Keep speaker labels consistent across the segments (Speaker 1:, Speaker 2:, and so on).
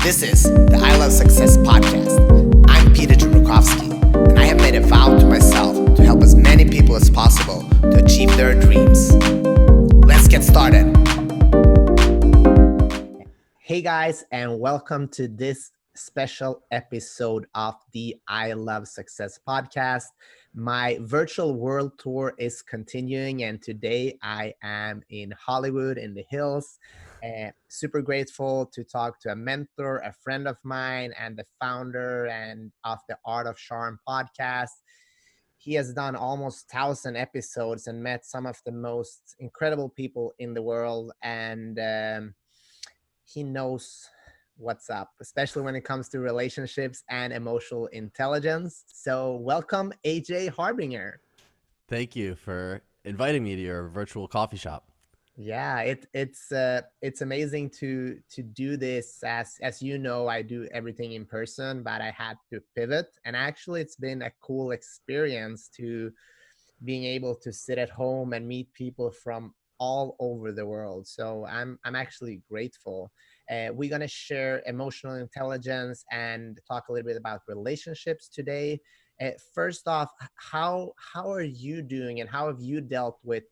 Speaker 1: This is the I Love Success podcast. I'm Peter Jabrukovsky, and I have made a vow to myself to help as many people as possible to achieve their dreams. Let's get started. Hey guys, and welcome to this special episode of the I Love Success podcast. My virtual world tour is continuing, and today I am in Hollywood in the hills. Super grateful to talk to a mentor, a friend of mine, and the founder and of the Art of Charm podcast. He has done almost 1,000 episodes and met some of the most incredible people in the world, and he knows what's up, especially when it comes to relationships and emotional intelligence. So welcome, AJ Harbinger.
Speaker 2: Thank you for inviting me to your virtual coffee shop.
Speaker 1: Yeah, it's amazing to do this. As you know, I do everything in person, but I had to pivot, and actually it's been a cool experience to being able to sit at home and meet people from all over the world. So I'm actually grateful. We're gonna share emotional intelligence and talk a little bit about relationships today. First off, how are you doing, and how have you dealt with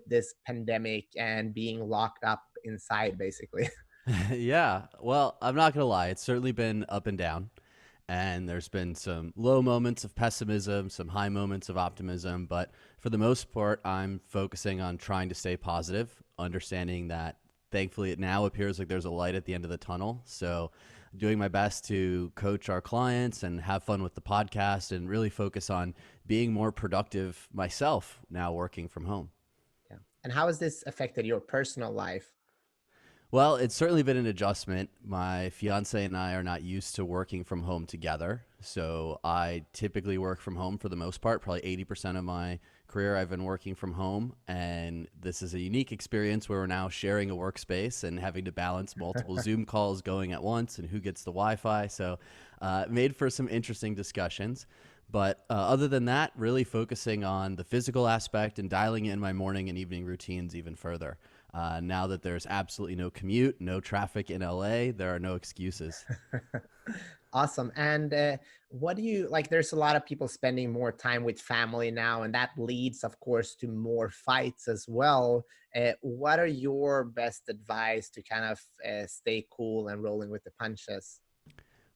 Speaker 1: this pandemic and being locked up inside, basically?
Speaker 2: Yeah, well, I'm not going to lie. It's certainly been up and down. And there's been some low moments of pessimism, some high moments of optimism. But for the most part, I'm focusing on trying to stay positive, understanding that thankfully it now appears like there's a light at the end of the tunnel. So doing my best to coach our clients and have fun with the podcast and really focus on being more productive myself now working from home.
Speaker 1: Yeah. And how has this affected your personal life?
Speaker 2: Well, it's certainly been an adjustment. My fiance and I are not used to working from home together. So I typically work from home for the most part. Probably 80% of my career I've been working from home. And this is a unique experience where we're now sharing a workspace and having to balance multiple Zoom calls going at once and who gets the Wi-Fi. So made for some interesting discussions. But other than that, really focusing on the physical aspect and dialing in my morning and evening routines even further. Now that there's absolutely no commute, no traffic in LA, there are no excuses.
Speaker 1: Awesome. And what do you like? There's a lot of people spending more time with family now, and that leads, of course, to more fights as well. What are your best advice to kind of stay cool and rolling with the punches?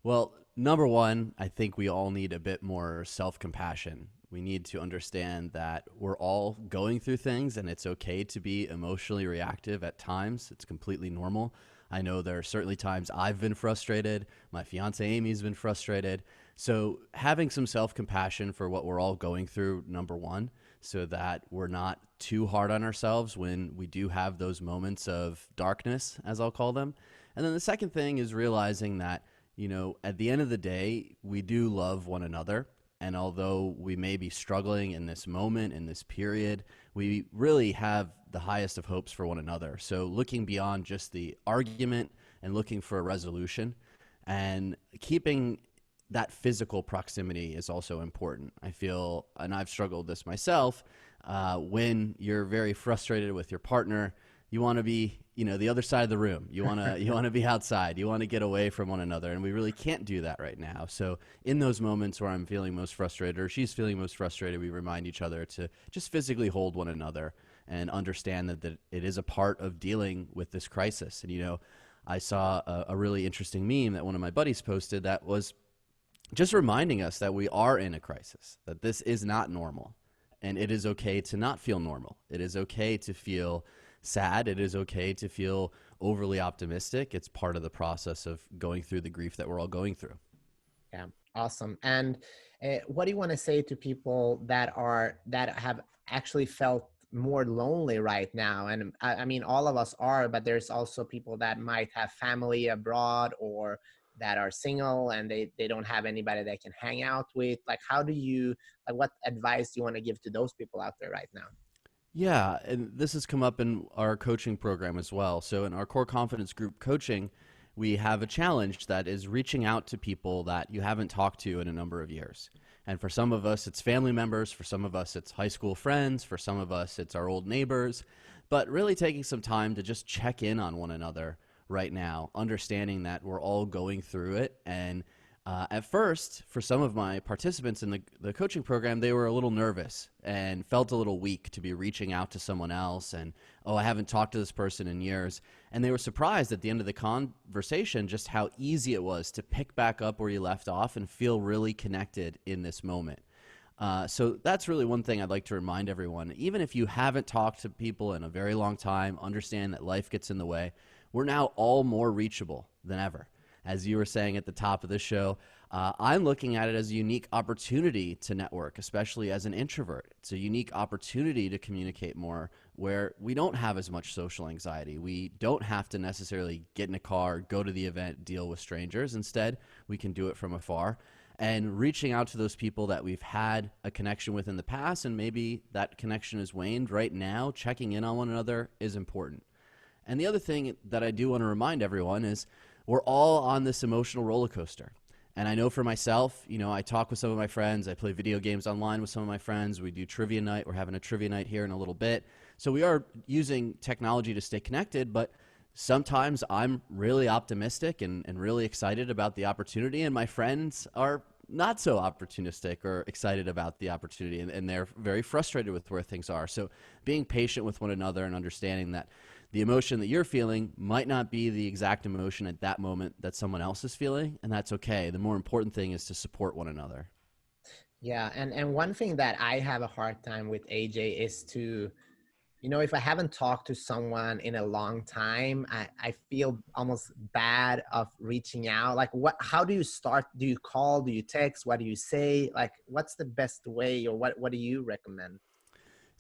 Speaker 2: Well, number one, I think we all need a bit more self-compassion. We need to understand that we're all going through things and it's okay to be emotionally reactive at times. It's completely normal. I know there are certainly times I've been frustrated. My fiance Amy's been frustrated. So having some self-compassion for what we're all going through, number one, so that we're not too hard on ourselves when we do have those moments of darkness, as I'll call them. And then the second thing is realizing that, at the end of the day, we do love one another. And although we may be struggling in this moment, in this period, we really have the highest of hopes for one another. So looking beyond just the argument and looking for a resolution and keeping that physical proximity is also important. I feel, and I've struggled this myself, when you're very frustrated with your partner, you want to be, the other side of the room. You want to be outside. You want to get away from one another. And we really can't do that right now. So in those moments where I'm feeling most frustrated or she's feeling most frustrated, we remind each other to just physically hold one another and understand that it is a part of dealing with this crisis. And, I saw a really interesting meme that one of my buddies posted that was just reminding us that we are in a crisis, that this is not normal. And it is okay to not feel normal. It is okay to feel sad. It is okay to feel overly optimistic. It's part of the process of going through the grief that we're all going through.
Speaker 1: Yeah, awesome. And what do you want to say to people that have actually felt more lonely right now? And I mean, all of us are, but there's also people that might have family abroad or that are single and they don't have anybody they can hang out with. Like, what advice do you want to give to those people out there right now?
Speaker 2: Yeah, and this has come up in our coaching program as well. So in our core confidence group coaching, we have a challenge that is reaching out to people that you haven't talked to in a number of years. And for some of us, it's family members. For some of us, it's high school friends. For some of us, it's our old neighbors. But really taking some time to just check in on one another right now, understanding that we're all going through it. And at first, for some of my participants in the coaching program, they were a little nervous and felt a little weak to be reaching out to someone else. And, oh, I haven't talked to this person in years. And they were surprised at the end of the conversation just how easy it was to pick back up where you left off and feel really connected in this moment. So that's really one thing I'd like to remind everyone. Even if you haven't talked to people in a very long time, understand that life gets in the way. We're now all more reachable than ever. As you were saying at the top of the show, I'm looking at it as a unique opportunity to network, especially as an introvert. It's a unique opportunity to communicate more where we don't have as much social anxiety. We don't have to necessarily get in a car, go to the event, deal with strangers. Instead, we can do it from afar. And reaching out to those people that we've had a connection with in the past, and maybe that connection has waned right now, checking in on one another is important. And the other thing that I do want to remind everyone is we're all on this emotional roller coaster. And I know for myself, I talk with some of my friends. I play video games online with some of my friends. We do trivia night. We're having a trivia night here in a little bit. So we are using technology to stay connected, but sometimes I'm really optimistic and really excited about the opportunity, and my friends are not so opportunistic or excited about the opportunity, and they're very frustrated with where things are. So being patient with one another and understanding that the emotion that you're feeling might not be the exact emotion at that moment that someone else is feeling, and that's okay. The more important thing is to support one another.
Speaker 1: Yeah, and one thing that I have a hard time with, AJ, is to, if I haven't talked to someone in a long time, I feel almost bad of reaching out. Like, how do you start? Do you call? Do you text? What do you say? Like, what's the best way, or what do you recommend?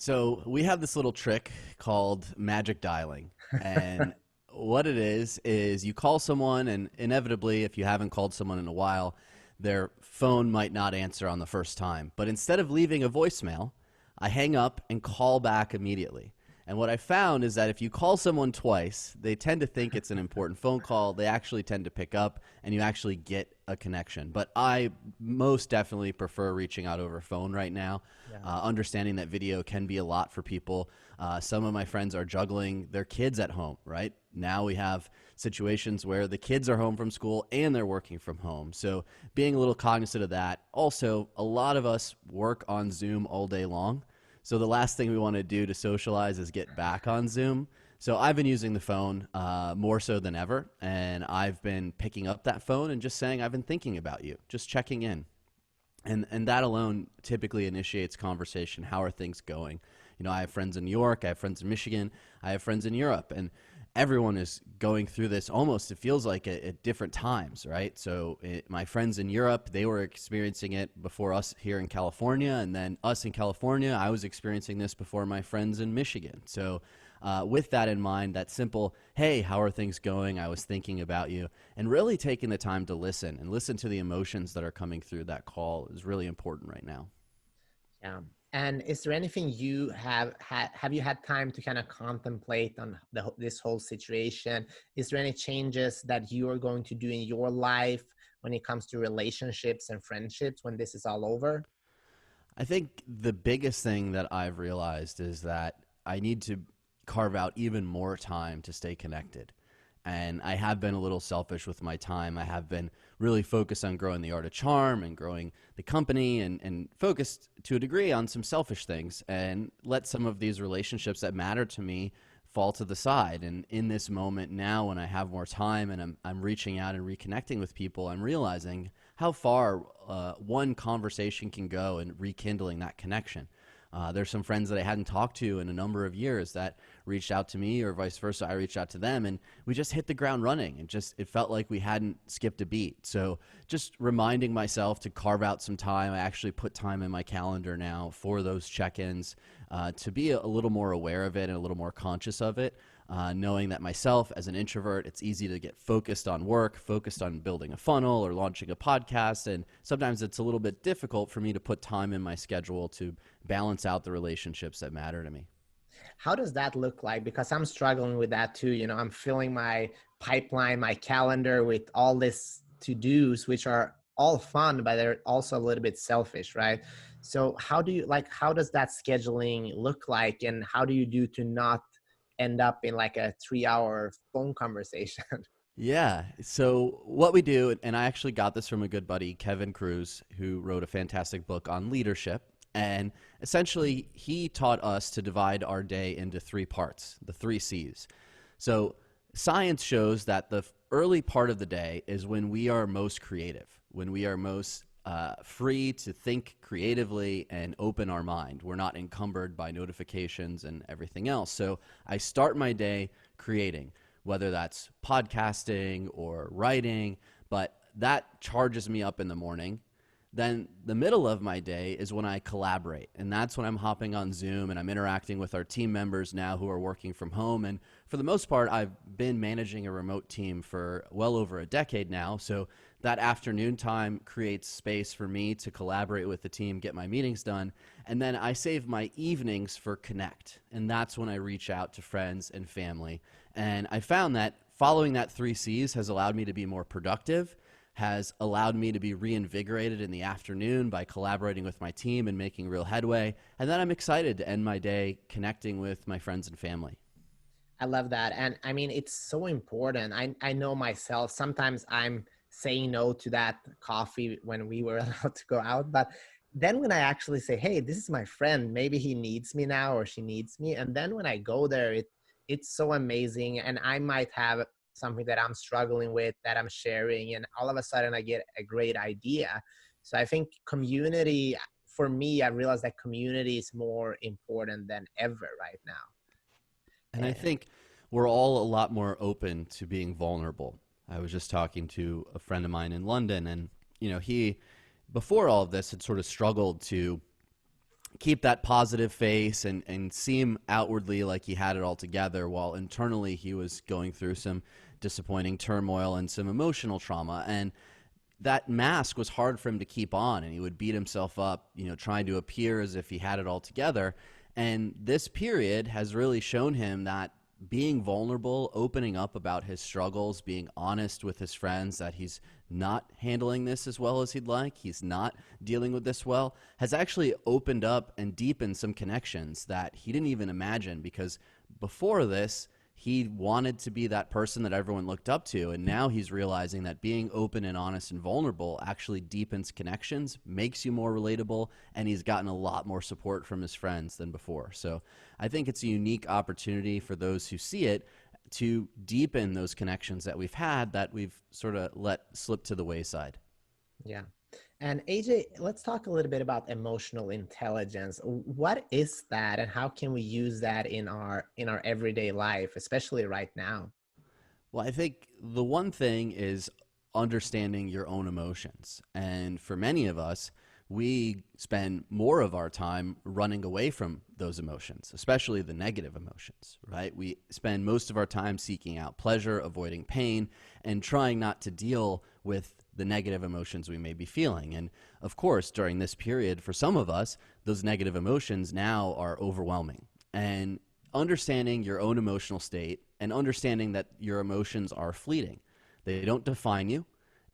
Speaker 2: So we have this little trick called magic dialing. And what it is you call someone, and inevitably, if you haven't called someone in a while, their phone might not answer on the first time. But instead of leaving a voicemail, I hang up and call back immediately. And what I found is that if you call someone twice, they tend to think it's an important phone call. They actually tend to pick up, and you actually get a connection. But I most definitely prefer reaching out over phone right now, understanding that video can be a lot for people. Some of my friends are juggling their kids at home, right? Now we have situations where the kids are home from school and they're working from home. So being a little cognizant of that. Also, a lot of us work on Zoom all day long. So the last thing we want to do to socialize is get back on Zoom. So I've been using the phone more so than ever, and I've been picking up that phone and just saying, I've been thinking about you, just checking in. And that alone typically initiates conversation. How are things going? I have friends in New York, I have friends in Michigan, I have friends in Europe, and everyone is going through this almost, it feels like, at different times, right? So my friends in Europe, they were experiencing it before us here in California, and then us in California, I was experiencing this before my friends in Michigan. So with that in mind, that simple, hey, how are things going? I was thinking about you, and really taking the time to listen and listen to the emotions that are coming through that call is really important right now.
Speaker 1: Yeah. And is there anything you have you had time to kind of contemplate on this whole situation? Is there any changes that you are going to do in your life when it comes to relationships and friendships when this is all over?
Speaker 2: I think the biggest thing that I've realized is that I need to carve out even more time to stay connected. And I have been a little selfish with my time. I have been really focused on growing the art of charm and growing the company, and focused to a degree on some selfish things, and let some of these relationships that matter to me fall to the side. And in this moment now, when I have more time and I'm reaching out and reconnecting with people, I'm realizing how far one conversation can go in rekindling that connection. There's some friends that I hadn't talked to in a number of years that reached out to me, or vice versa. I reached out to them, and we just hit the ground running, and it felt like we hadn't skipped a beat. So just reminding myself to carve out some time. I actually put time in my calendar now for those check-ins, to be a little more aware of it and a little more conscious of it. Knowing that myself as an introvert, it's easy to get focused on work, focused on building a funnel or launching a podcast. And sometimes it's a little bit difficult for me to put time in my schedule to balance out the relationships that matter to me.
Speaker 1: How does that look like? Because I'm struggling with that too. I'm filling my pipeline, my calendar with all this to-dos, which are all fun, but they're also a little bit selfish, right? So how does that scheduling look like, and how do you do to not end up in like a 3-hour phone conversation.
Speaker 2: Yeah. So what we do, and I actually got this from a good buddy, Kevin Cruz, who wrote a fantastic book on leadership. And essentially, he taught us to divide our day into three parts, the three C's. So science shows that the early part of the day is when we are most creative, when we are most free to think creatively and open our mind. We're not encumbered by notifications and everything else. So I start my day creating, whether that's podcasting or writing, but that charges me up in the morning. Then the middle of my day is when I collaborate, and that's when I'm hopping on Zoom and I'm interacting with our team members now who are working from home. And for the most part, I've been managing a remote team for well over a decade now, so that afternoon time creates space for me to collaborate with the team, get my meetings done, and then I save my evenings for connect, and that's when I reach out to friends and family. And I found that following that three C's has allowed me to be more productive, has allowed me to be reinvigorated in the afternoon by collaborating with my team and making real headway. And then I'm excited to end my day connecting with my friends and family.
Speaker 1: I love that. And I mean, it's so important. I know myself, sometimes I'm saying no to that coffee when we were allowed to go out. But then when I actually say, hey, this is my friend, maybe he needs me now or she needs me. And then when I go there, it's so amazing. And I might have something that I'm struggling with that I'm sharing, and all of a sudden I get a great idea. So I think community, for me, I realized that community is more important than ever right now.
Speaker 2: And I think we're all a lot more open to being vulnerable. I was just talking to a friend of mine in London, and he, before all of this, had sort of struggled to keep that positive face and seem outwardly like he had it all together, while internally he was going through some disappointing turmoil and some emotional trauma. And that mask was hard for him to keep on, and he would beat himself up, trying to appear as if he had it all together. And this period has really shown him that being vulnerable, opening up about his struggles, being honest with his friends that he's not handling this as well as he'd like, he's not dealing with this well, has actually opened up and deepened some connections that he didn't even imagine, because before this, he wanted to be that person that everyone looked up to, and now he's realizing that being open and honest and vulnerable actually deepens connections, makes you more relatable, and he's gotten a lot more support from his friends than before. So I think it's a unique opportunity for those who see it to deepen those connections that we've had that we've sort of let slip to the wayside.
Speaker 1: Yeah. And AJ, let's talk a little bit about emotional intelligence. What is that, and how can we use that in our everyday life, especially right now?
Speaker 2: Well, I think the one thing is understanding your own emotions. And for many of us, we spend more of our time running away from those emotions, especially the negative emotions, right? We spend most of our time seeking out pleasure, avoiding pain, and trying not to deal with the negative emotions we may be feeling. And of course, during this period, for some of us, those negative emotions now are overwhelming. And understanding your own emotional state and understanding that your emotions are fleeting. They don't define you.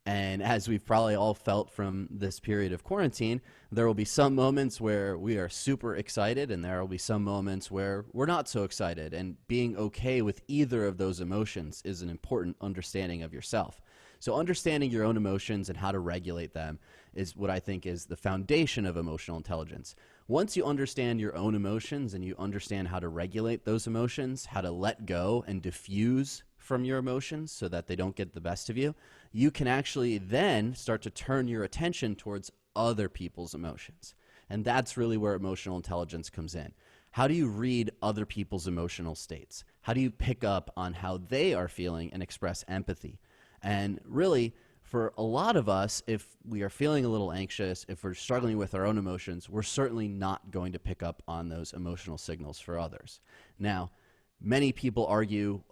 Speaker 2: And as we've probably all felt from this period of quarantine, there will be some moments where we are super excited, and there will be some moments where we're not so excited. And being okay with either of those emotions is an important understanding of yourself. So understanding your own emotions and how to regulate them is what I think is the foundation of emotional intelligence. Once you understand your own emotions and you understand how to regulate those emotions, how to let go and diffuse from your emotions so that they don't get the best of you, you can actually then start to turn your attention towards other people's emotions. And that's really where emotional intelligence comes in. How do you read other people's emotional states? How do you pick up on how they are feeling and express empathy? And really, for a lot of us, if we are feeling a little anxious, if we're struggling with our own emotions, we're certainly not going to pick up on those emotional signals for others. Now, many people argue,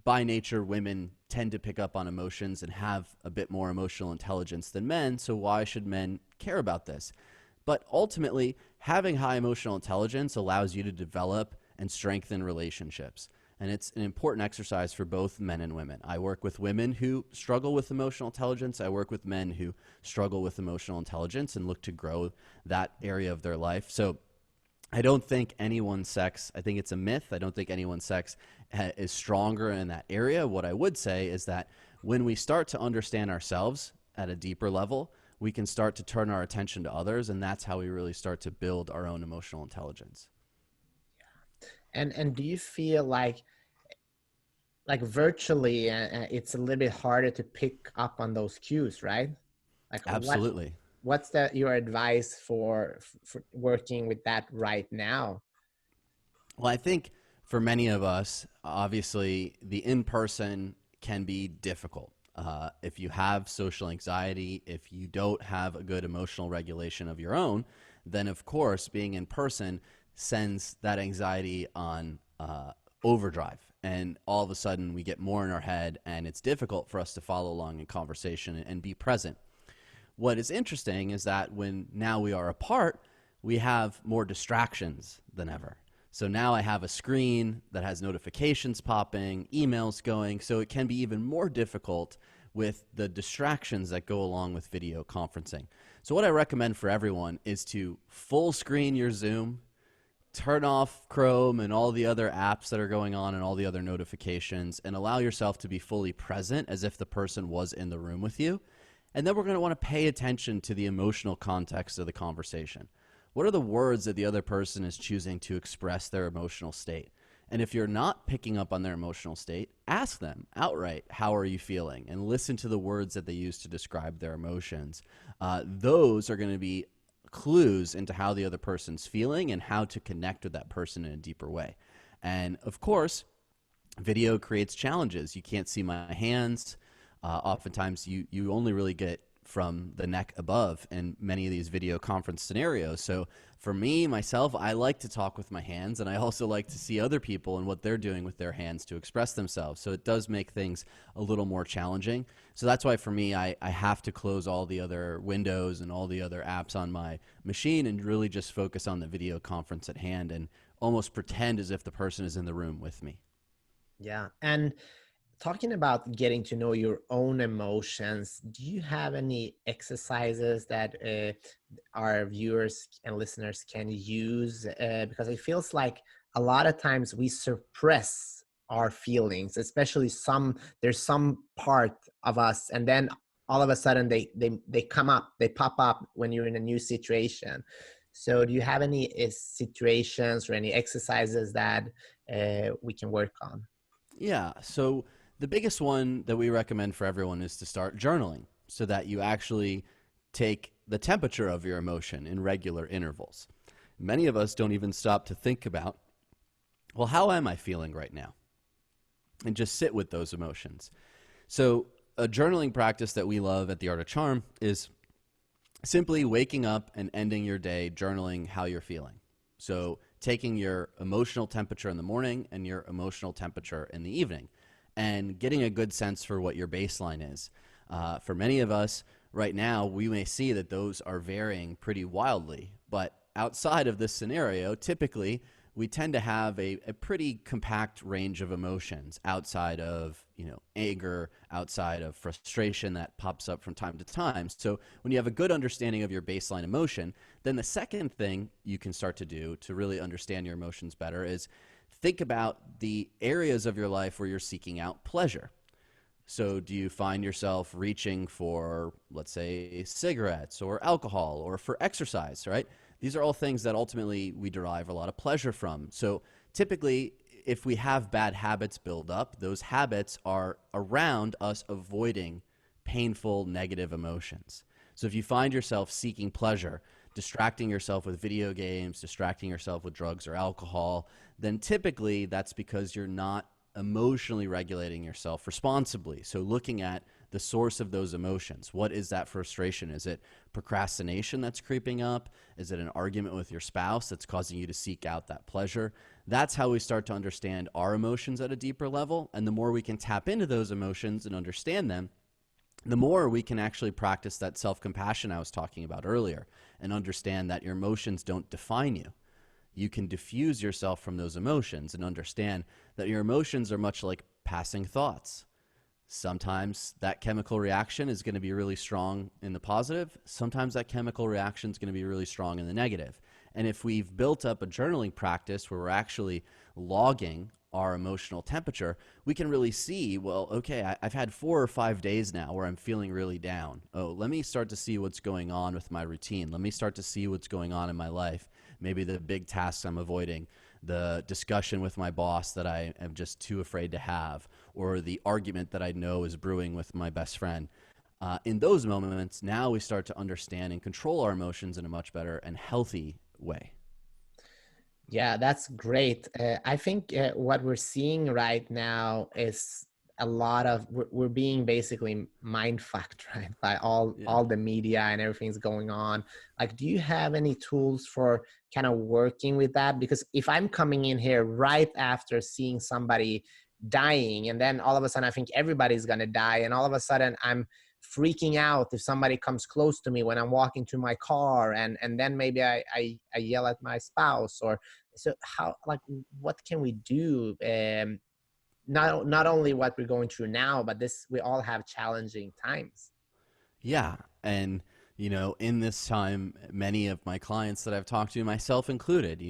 Speaker 2: by nature, women tend to pick up on emotions and have a bit more emotional intelligence than men, so why should men care about this? But ultimately, having high emotional intelligence allows you to develop and strengthen relationships. And it's an important exercise for both men and women. I work with women who struggle with emotional intelligence. I work with men who struggle with emotional intelligence and look to grow that area of their life. So I don't think anyone's sex, I think it's a myth. I don't think anyone's sex is stronger in that area. What I would say is that when we start to understand ourselves at a deeper level, we can start to turn our attention to others, and that's how we really start to build our own emotional intelligence.
Speaker 1: And do you feel like virtually it's a little bit harder to pick up on those cues, right? Like
Speaker 2: Absolutely.
Speaker 1: what's your advice for working with that right now?
Speaker 2: Well, I think for many of us, obviously, the in person can be difficult. If you have social anxiety, if you don't have a good emotional regulation of your own, then of course, being in person sends that anxiety on overdrive. And all of a sudden, we get more in our head, and it's difficult for us to follow along in conversation and be present. What is interesting is that when now we are apart, we have more distractions than ever. So now I have a screen that has notifications popping, emails going, so it can be even more difficult with the distractions that go along with video conferencing. So what I recommend for everyone is to full screen your Zoom, turn off Chrome and all the other apps that are going on and all the other notifications, and allow yourself to be fully present as if the person was in the room with you. And then we're going to want to pay attention to the emotional context of the conversation. What are the words that the other person is choosing to express their emotional state? And if you're not picking up on their emotional state, ask them outright, how are you feeling? And listen to the words that they use to describe their emotions. Those are going to be clues into how the other person's feeling and how to connect with that person in a deeper way. And of course, video creates challenges. You can't see my hands. Oftentimes, you only really get from the neck above in many of these video conference scenarios. So for me, myself, I like to talk with my hands, and I also like to see other people and what they're doing with their hands to express themselves. So it does make things a little more challenging. So that's why for me, I have to close all the other windows and all the other apps on my machine and really just focus on the video conference at hand and almost pretend as if the person is in the room with me.
Speaker 1: Yeah. And talking about getting to know your own emotions, do you have any exercises that our viewers and listeners can use? Because it feels like a lot of times we suppress our feelings, especially there's some part of us, and then all of a sudden they come up, they pop up when you're in a new situation. So do you have any situations or any exercises that we can work on?
Speaker 2: Yeah. So the biggest one that we recommend for everyone is to start journaling so that you actually take the temperature of your emotion in regular intervals. Many of us don't even stop to think about, well, how am I feeling right now? And just sit with those emotions. So a journaling practice that we love at The Art of Charm is simply waking up and ending your day journaling how you're feeling. So taking your emotional temperature in the morning and your emotional temperature in the evening and getting a good sense for what your baseline is. For many of us right now, we may see that those are varying pretty wildly, but outside of this scenario, typically we tend to have a pretty compact range of emotions outside of, anger, outside of frustration that pops up from time to time. So when you have a good understanding of your baseline emotion, then the second thing you can start to do to really understand your emotions better is think about the areas of your life where you're seeking out pleasure. So do you find yourself reaching for, let's say, cigarettes or alcohol or for exercise, right? These are all things that ultimately we derive a lot of pleasure from. So typically, if we have bad habits build up, those habits are around us avoiding painful, negative emotions. So if you find yourself seeking pleasure, distracting yourself with video games, distracting yourself with drugs or alcohol, then typically that's because you're not emotionally regulating yourself responsibly. So looking at the source of those emotions. What is that frustration? Is it procrastination that's creeping up? Is it an argument with your spouse that's causing you to seek out that pleasure? That's how we start to understand our emotions at a deeper level. And the more we can tap into those emotions and understand them, the more we can actually practice that self-compassion I was talking about earlier and understand that your emotions don't define you. You can diffuse yourself from those emotions and understand that your emotions are much like passing thoughts. Sometimes that chemical reaction is going to be really strong in the positive. Sometimes that chemical reaction is going to be really strong in the negative. And if we've built up a journaling practice where we're actually logging our emotional temperature, we can really see, well, okay, I've had 4 or 5 days now where I'm feeling really down. Oh, let me start to see what's going on with my routine. Let me start to see what's going on in my life. Maybe the big tasks I'm avoiding, the discussion with my boss that I am just too afraid to have, or the argument that I know is brewing with my best friend. In those moments, now we start to understand and control our emotions in a much better and healthy way.
Speaker 1: Yeah, that's great. I think what we're seeing right now is a lot of we're being basically mind fucked, right, by
Speaker 2: Yeah.
Speaker 1: all the media and everything's going on. Like, do you have any tools for kind of working with that? Because if I'm coming in here right after seeing somebody dying, and then all of a sudden I think everybody's gonna die, and all of a sudden I'm freaking out if somebody comes close to me when I'm walking to my car, and then maybe I yell at my spouse, or so how, like, what can we do? Not only what we're going through now, but this, we all have challenging times.
Speaker 2: Yeah. And, in this time, many of my clients that I've talked to, myself included,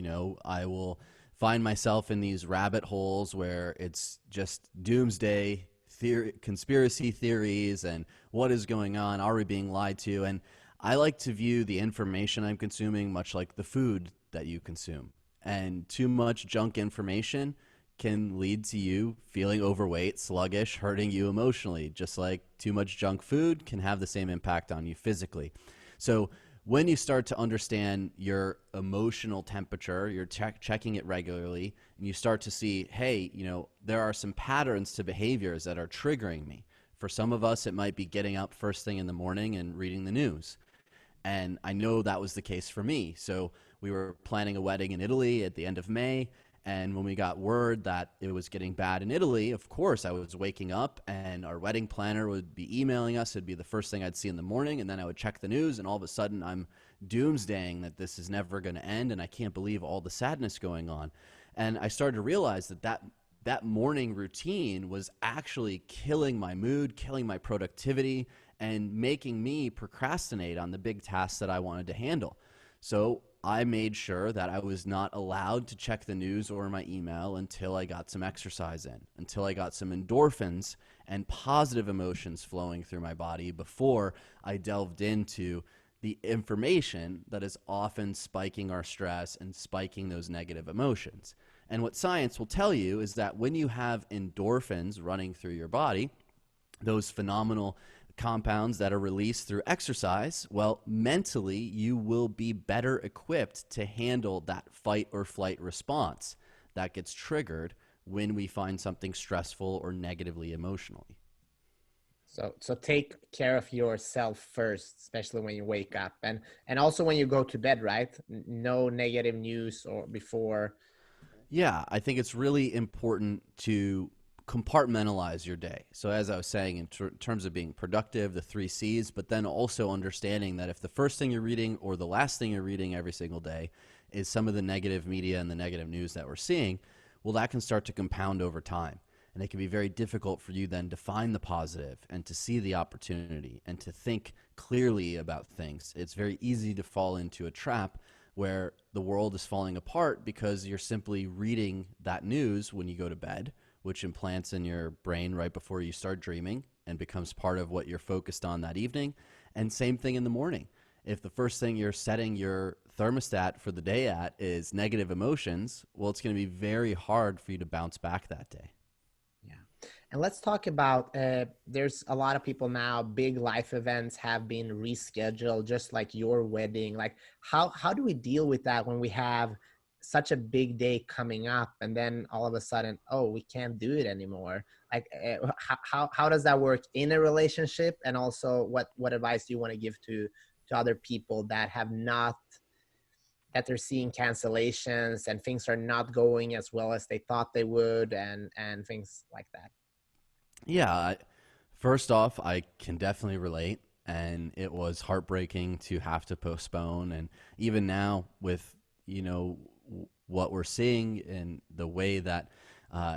Speaker 2: I will find myself in these rabbit holes where it's just doomsday theory, conspiracy theories, and what is going on? Are we being lied to? And I like to view the information I'm consuming much like the food that you consume. And too much junk information can lead to you feeling overweight, sluggish, hurting you emotionally, just like too much junk food can have the same impact on you physically. So when you start to understand your emotional temperature, you're checking it regularly, and you start to see, hey, there are some patterns to behaviors that are triggering me. For some of us, it might be getting up first thing in the morning and reading the news. And I know that was the case for me. So we were planning a wedding in Italy at the end of May. And when we got word that it was getting bad in Italy, of course, I was waking up and our wedding planner would be emailing us. It'd be the first thing I'd see in the morning. And then I would check the news, and all of a sudden I'm doomsdaying that this is never going to end. And I can't believe all the sadness going on. And I started to realize that morning routine was actually killing my mood, killing my productivity, and making me procrastinate on the big tasks that I wanted to handle. So I made sure that I was not allowed to check the news or my email until I got some exercise in, until I got some endorphins and positive emotions flowing through my body before I delved into the information that is often spiking our stress and spiking those negative emotions. And what science will tell you is that when you have endorphins running through your body, those phenomenal compounds that are released through exercise, well, mentally, you will be better equipped to handle that fight or flight response that gets triggered when we find something stressful or negatively emotionally.
Speaker 1: So take care of yourself first, especially when you wake up, and also when you go to bed, right? No negative news or before.
Speaker 2: Yeah, I think it's really important to compartmentalize your day. So as I was saying, in terms of being productive, the 3 C's, but then also understanding that if the first thing you're reading or the last thing you're reading every single day is some of the negative media and the negative news that we're seeing, well, that can start to compound over time. And it can be very difficult for you then to find the positive and to see the opportunity and to think clearly about things. It's very easy to fall into a trap where the world is falling apart because you're simply reading that news when you go to bed, which implants in your brain right before you start dreaming and becomes part of what you're focused on that evening. And same thing in the morning. If the first thing you're setting your thermostat for the day at is negative emotions, well, it's going to be very hard for you to bounce back that day.
Speaker 1: And let's talk about, there's a lot of people now, big life events have been rescheduled, just like your wedding. Like, how do we deal with that when we have such a big day coming up, and then all of a sudden, oh, we can't do it anymore? Like, how does that work in a relationship? And also, what advice do you want to give to other people that have not, that they're seeing cancellations and things are not going as well as they thought they would, and things like that?
Speaker 2: Yeah, first off, I can definitely relate. And it was heartbreaking to have to postpone. And even now, with what we're seeing and the way that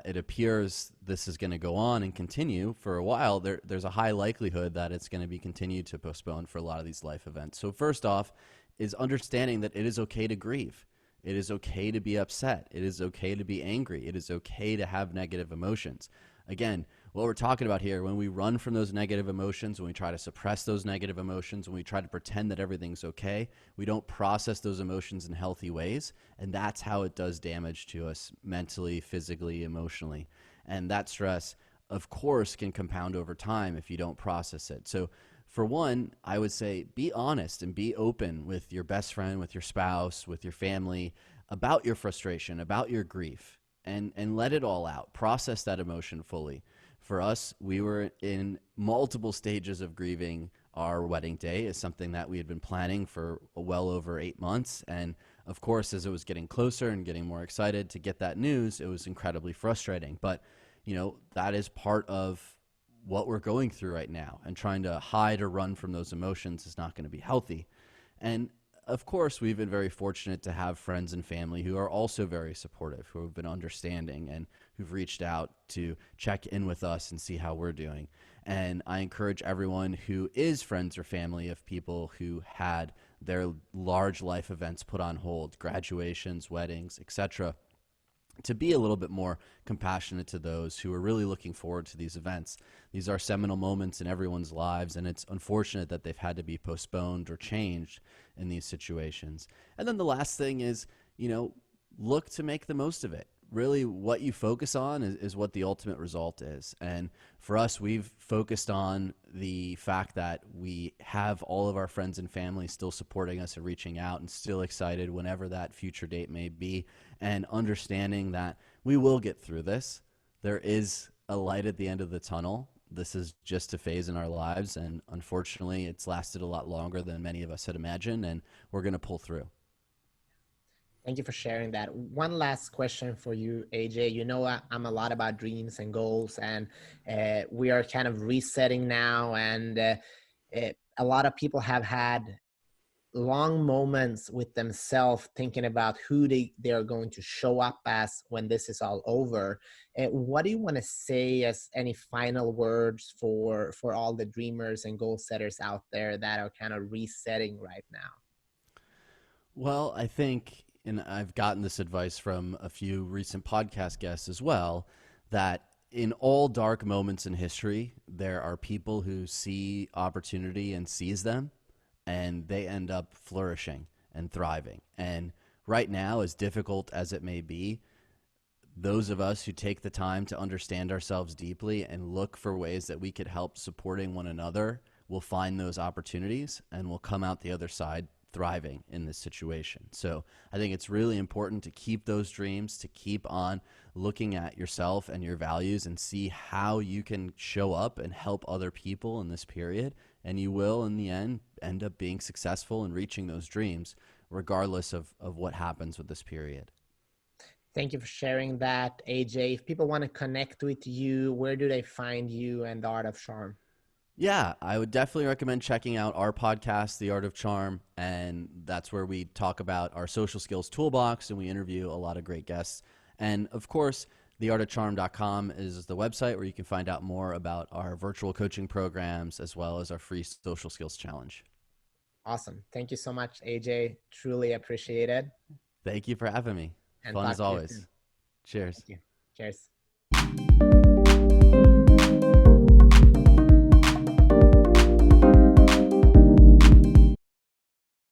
Speaker 2: it appears this is going to go on and continue for a while, there's a high likelihood that it's going to be continued to postpone for a lot of these life events. So first off, is understanding that it is okay to grieve. It is okay to be upset. It is okay to be angry. It is okay to have negative emotions. Again, what we're talking about here, when we run from those negative emotions, when we try to suppress those negative emotions, when we try to pretend that everything's okay, we don't process those emotions in healthy ways. And that's how it does damage to us mentally, physically, emotionally. And that stress, of course, can compound over time if you don't process it. So for one, I would say be honest and be open with your best friend, with your spouse, with your family about your frustration, about your grief, and let it all out. Process that emotion fully. For us, we were in multiple stages of grieving our wedding day. Is something that we had been planning for well over 8 months. And of course, as it was getting closer and getting more excited to get that news, it was incredibly frustrating. But, that is part of what we're going through right now, and trying to hide or run from those emotions is not going to be healthy. And of course, we've been very fortunate to have friends and family who are also very supportive, who have been understanding and who've reached out to check in with us and see how we're doing. And I encourage everyone who is friends or family of people who had their large life events put on hold, graduations, weddings, etc., to be a little bit more compassionate to those who are really looking forward to these events. These are seminal moments in everyone's lives, and it's unfortunate that they've had to be postponed or changed in these situations. And then the last thing is, look to make the most of it. Really, what you focus on is what the ultimate result is. And for us, we've focused on the fact that we have all of our friends and family still supporting us and reaching out and still excited whenever that future date may be, and understanding that we will get through this. There is a light at the end of the tunnel. This is just a phase in our lives, and unfortunately, it's lasted a lot longer than many of us had imagined, and we're going to pull through.
Speaker 1: Thank you for sharing that. One last question for you, AJ. I'm a lot about dreams and goals, and we are kind of resetting now. And a lot of people have had long moments with themselves thinking about who they are going to show up as when this is all over. What do you want to say as any final words for all the dreamers and goal setters out there that are kind of resetting right now?
Speaker 2: Well, I think, and I've gotten this advice from a few recent podcast guests as well, that in all dark moments in history, there are people who see opportunity and seize them, and they end up flourishing and thriving. And right now, as difficult as it may be, those of us who take the time to understand ourselves deeply and look for ways that we could help supporting one another will find those opportunities and will come out the other side thriving in this situation. So I think it's really important to keep those dreams, to keep on looking at yourself and your values and see how you can show up and help other people in this period. And you will, in the end up being successful in reaching those dreams, regardless of what happens with this period.
Speaker 1: Thank you for sharing that, AJ. If people want to connect with you, where do they find you and the Art of Charm?
Speaker 2: Yeah, I would definitely recommend checking out our podcast, The Art of Charm, and that's where we talk about our social skills toolbox, and we interview a lot of great guests. And of course, theartofcharm.com is the website where you can find out more about our virtual coaching programs as well as our free social skills challenge.
Speaker 1: Awesome. Thank you so much, AJ. Truly appreciate it.
Speaker 2: Thank you for having me.
Speaker 1: And
Speaker 2: Fun
Speaker 1: talk
Speaker 2: as
Speaker 1: to you
Speaker 2: always.
Speaker 1: soon.
Speaker 2: Cheers.
Speaker 1: Thank you. Cheers.